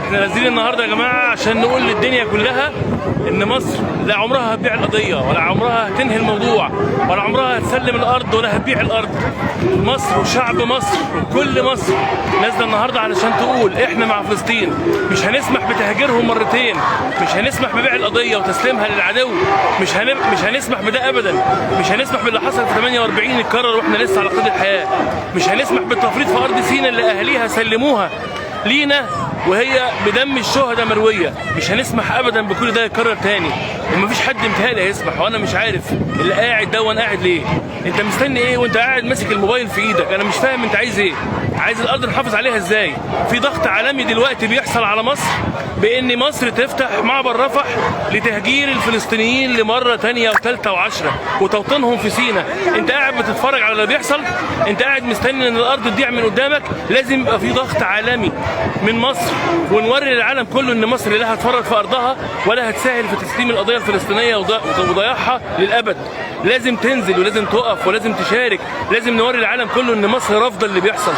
احنا نازلين النهارده يا جماعه عشان نقول للدنيا كلها ان مصر لا عمرها هتبيع القضيه، ولا عمرها هتنهي الموضوع، ولا عمرها هتسلم الارض، ولا هتبيع الارض. مصر وشعب مصر وكل مصر نازله النهارده علشان تقول احنا مع فلسطين، مش هنسمح بتهجيرهم مرتين، مش هنسمح ببيع القضيه وتسليمها للعدو، مش هنسمح بده ابدا، مش هنسمح باللي حصل في 48 يتكرر واحنا لسه على قيد الحياه، مش هنسمح بالتفريط في ارض سيناء اللي اهاليها سلموها لينا وهي بدم الشهداء مرويه. مش هنسمح ابدا بكل ده يتكرر تاني، ومفيش حد متهيألي هيسمح. وانا مش عارف اللي قاعد ده وانا قاعد ليه؟ انت مستني ايه وانت قاعد ماسك الموبايل في ايدك؟ انا مش فاهم انت عايز ايه؟ عايز الارض نحافظ عليها ازاي؟ في ضغط عالمي دلوقتي بيحصل على مصر بان مصر تفتح معبر رفح لتهجير الفلسطينيين لمره ثانيه وثالثه وعشره وتوطينهم في سيناء. انت قاعد بتتفرج على اللي بيحصل؟ انت قاعد مستني ان الارض تضيع من قدامك؟ لازم يبقى في ضغط عالمي من مصر ونوري للعالم كله ان مصر لا هتفرط في ارضها ولا هتساهل في تسليم القضيه الفلسطينيه وضياعها للابد. لازم تنزل ولازم تقف ولازم تشارك، لازم نوري العالم كله ان مصر رافضه اللي بيحصل.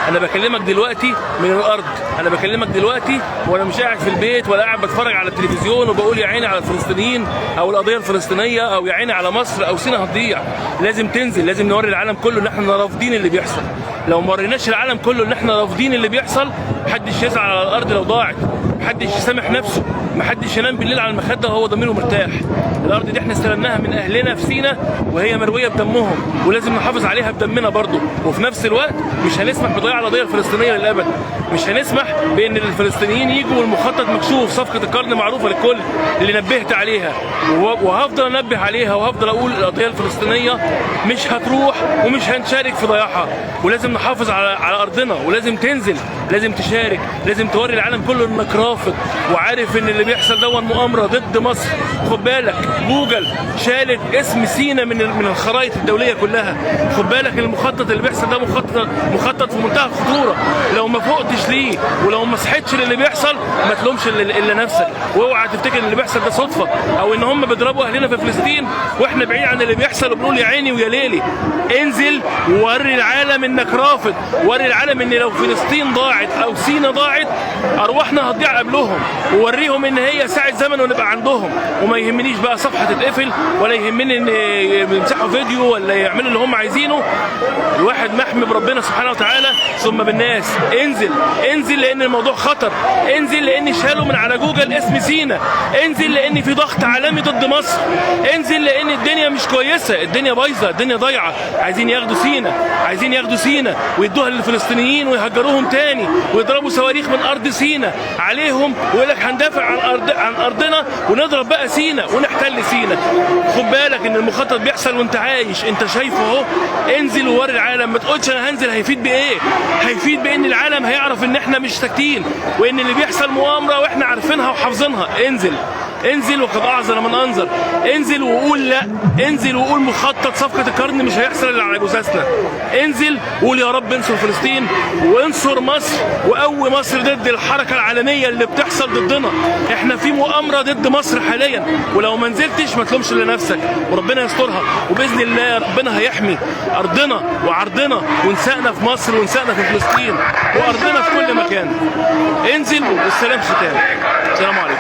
انا بكلمك دلوقتي من الارض، انا بكلمك دلوقتي وانا مش قاعد في البيت ولا قاعد بتفرج على التلفزيون وبقول يا عيني على الفلسطينيين او القضيه الفلسطينيه او يا عيني على مصر او سيناء هتضيع. لازم تنزل، لازم نوري العالم كله ان احنا رافضين اللي بيحصل. لو ما وريناش العالم كله ان احنا رافضين اللي بيحصل، محدش يزعل على الارض لو ضاعت، محدش يسامح نفسه، محدش ينام بالليل على المخده وهو ضميره مرتاح. الارض دي احنا استلمناها من اهلنا في سيناء وهي مرويه بدمهم، ولازم نحافظ عليها بدمنا برضه. وفي نفس الوقت مش هنسمح بضياع القضيه الفلسطينيه للابد. مش هنسمح بان الفلسطينيين يجوا والمخطط مكشوف، صفقه القرن معروفه للكل اللي نبهت عليها وهفضل انبه عليها وهفضل اقول القضيه الفلسطينيه مش هتروح ومش هنشارك في ضياعها. ولازم نحافظ على ارضنا، ولازم تنزل، لازم تشارك، لازم توري العالم كله انك رافض وعارف ان اللي بيحصل ده مؤامره ضد مصر. خد بالك جوجل شالت اسم سيناء من الخرائط الدوليه كلها. خد بالك المخطط اللي بيحصل ده مخطط في منتهى الخطوره. لو ما فوقتش ليه ولو ما صحتش للي بيحصل ما تلومش الا نفسك، واوعى تفتكر ان اللي بيحصل ده صدفه او ان هم بيضربوا اهلنا في فلسطين واحنا بعيد عن اللي بيحصل وبنقول يا عيني ويا ليلي. انزل ووري العالم انك رافض، وري العالم ان لو فلسطين ضاعت او سيناء ضاعت ارواحنا هتضيع قبلهم، ووريهم ان هي ساعه زمن ونبقى عندهم. وما يهمنيش بقى صفحه تتقفل ولا يهمني ان يمسحوا فيديو ولا يعملوا اللي هم عايزينه. الواحد محمي بربنا سبحانه وتعالى ثم بالناس. انزل انزل لان الموضوع خطر، انزل لان شالوا من على جوجل اسم سيناء، انزل لان في ضغط عالمي ضد مصر، انزل لان الدنيا مش كويسه، الدنيا بايظه، الدنيا ضايعه. عايزين ياخدوا سيناء، عايزين ياخدوا سيناء ويدوها للفلسطينيين ويهجروهم تاني ويضربوا صواريخ من ارض سيناء عليهم ويقول لك هندافع عن ارضنا ونضرب بقى سيناء ونحتل سيناء. خد بالك ان المخطط بيحصل وانت عايش، انت شايفه اهو. انزل ووري العالم، ما تقولش انا هنزل هيفيد بايه؟ هيفيد بان العالم هيعرف ان احنا مش ساكتين وان اللي بيحصل مؤامره واحنا عارفينها وحافظينها. انزل انزل وقد اعذر من انذر، انزل وقول لا، انزل وقول مخطط صفقه القرن مش هيحصل الا على جثثنا. انزل وقول يا رب انصر فلسطين وانصر مصر وقوي مصر ضد الحركه العالميه اللي بتحصل ضدنا. احنا في مؤامره ضد مصر حاليا، ولو ما نزلتش ما تلومش الا نفسك وربنا يسترها. وباذن الله ربنا هيحمي ارضنا وعرضنا ونسائنا في مصر ونسائنا في فلسطين وارضنا في كل مكان. انزل والسلام ختام. السلام عليكم.